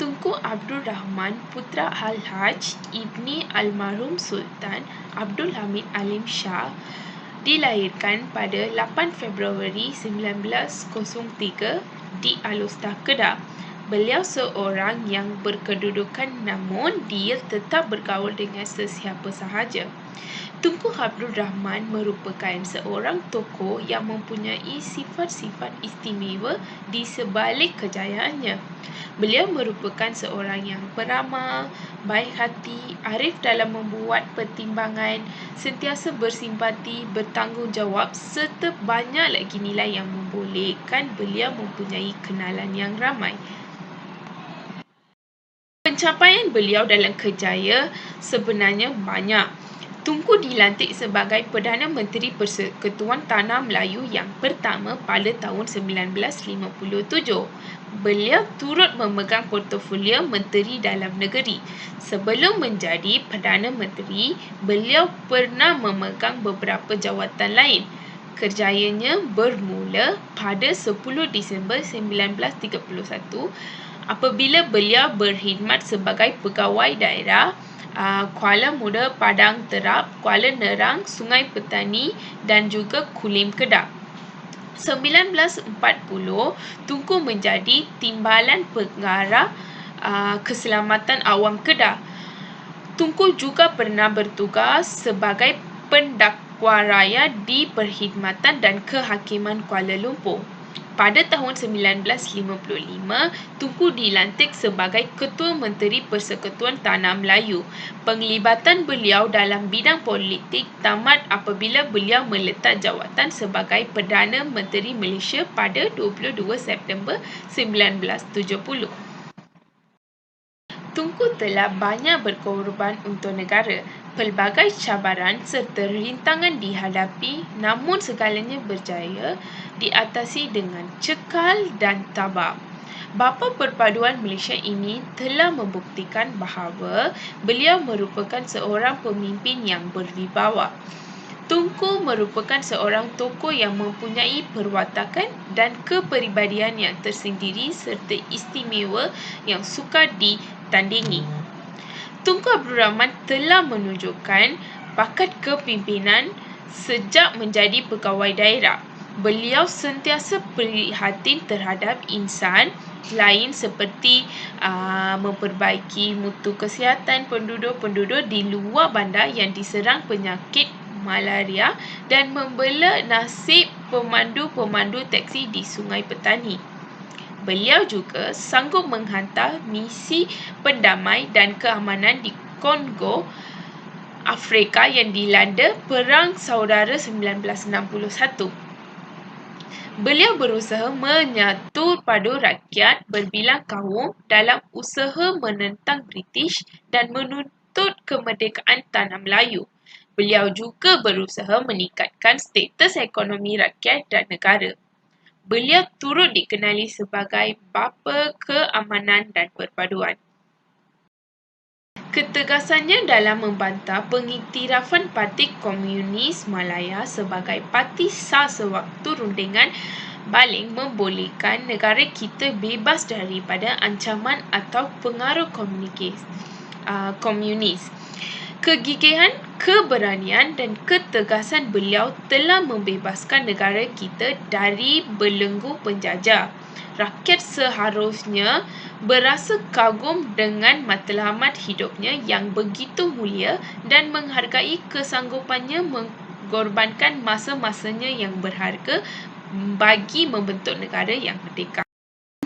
Tunku Abdul Rahman Putra Al-Haj Ibni Almarhum Sultan Abdul Hamid Alim Shah dilahirkan pada 8 Februari 1903 di Alustah, Kedah. Beliau seorang yang berkedudukan namun dia tetap bergaul dengan sesiapa sahaja. Tunku Abdul Rahman merupakan seorang tokoh yang mempunyai sifat-sifat istimewa di sebalik kejayaannya. Beliau merupakan seorang yang beramal, baik hati, arif dalam membuat pertimbangan, sentiasa bersimpati, bertanggungjawab serta banyak lagi nilai yang membolehkan beliau mempunyai kenalan yang ramai. Pencapaian beliau dalam kerjaya sebenarnya banyak. Tunku dilantik sebagai Perdana Menteri Persekutuan Tanah Melayu yang pertama pada tahun 1957. Beliau turut memegang portfolio Menteri Dalam Negeri. Sebelum menjadi Perdana Menteri, beliau pernah memegang beberapa jawatan lain. Kerjayanya bermula pada 10 Disember 1931 apabila beliau berkhidmat sebagai pegawai daerah Kuala Muda, Padang Terap, Kuala Nerang, Sungai Petani dan juga Kulim, Kedah. 1940, Tunku menjadi Timbalan Pengarah Keselamatan Awam Kedah. Tunku juga pernah bertugas sebagai Pendakwa Raya di Perkhidmatan dan Kehakiman Kuala Lumpur. Pada tahun 1955, Tunku dilantik sebagai Ketua Menteri Persekutuan Tanah Melayu. Penglibatan beliau dalam bidang politik tamat apabila beliau meletak jawatan sebagai Perdana Menteri Malaysia pada 22 September 1970. Tunku telah banyak berkorban untuk negara. Pelbagai cabaran serta rintangan dihadapi, namun segalanya berjaya diatasi dengan cekal dan tabah. Bapa perpaduan Malaysia ini telah membuktikan bahawa beliau merupakan seorang pemimpin yang berwibawa. Tunku merupakan seorang tokoh yang mempunyai perwatakan dan kepribadian yang tersendiri serta istimewa yang sukar ditandingi. Tunku Abdul Rahman telah menunjukkan bakat kepimpinan sejak menjadi pegawai daerah. Beliau sentiasa prihatin terhadap insan lain seperti memperbaiki mutu kesihatan penduduk-penduduk di luar bandar yang diserang penyakit malaria dan membela nasib pemandu-pemandu teksi di Sungai Petani. Beliau juga sanggup menghantar misi pendamai dan keamanan di Kongo, Afrika yang dilanda Perang Saudara 1961. Beliau berusaha menyatu padu rakyat berbilang kaum dalam usaha menentang British dan menuntut kemerdekaan Tanah Melayu. Beliau juga berusaha meningkatkan status ekonomi rakyat dan negara. Beliau turut dikenali sebagai bapa keamanan dan perpaduan. Ketegasannya dalam membantah pengiktirafan Parti Komunis Malaya sebagai parti sah sewaktu rundingan baling membolehkan negara kita bebas daripada ancaman atau pengaruh komunis. Kegigihan, keberanian dan ketegasan beliau telah membebaskan negara kita dari belenggu penjajah. Rakyat seharusnya berasa kagum dengan matlamat hidupnya yang begitu mulia dan menghargai kesanggupannya mengorbankan masa-masanya yang berharga bagi membentuk negara yang merdeka.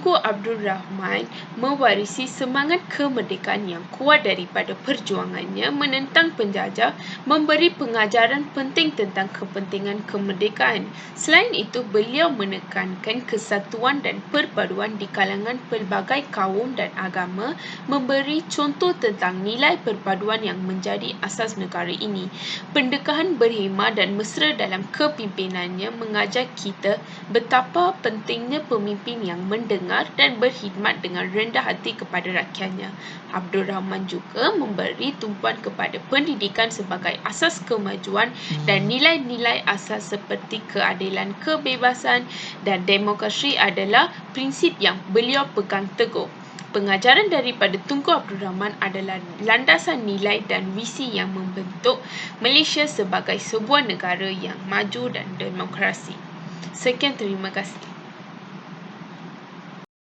Tunku Abdul Rahman mewarisi semangat kemerdekaan yang kuat daripada perjuangannya menentang penjajah, memberi pengajaran penting tentang kepentingan kemerdekaan. Selain itu, beliau menekankan kesatuan dan perpaduan di kalangan pelbagai kaum dan agama, memberi contoh tentang nilai perpaduan yang menjadi asas negara ini. Pendekatan berhemah dan mesra dalam kepimpinannya mengajar kita betapa pentingnya pemimpin yang mendengar dan berkhidmat dengan rendah hati kepada rakyatnya. Abdul Rahman juga memberi tumpuan kepada pendidikan sebagai asas kemajuan dan nilai-nilai asas seperti keadilan, kebebasan dan demokrasi adalah prinsip yang beliau pegang teguh. Pengajaran daripada Tunku Abdul Rahman adalah landasan nilai dan visi yang membentuk Malaysia sebagai sebuah negara yang maju dan demokrasi. Sekian, terima kasih.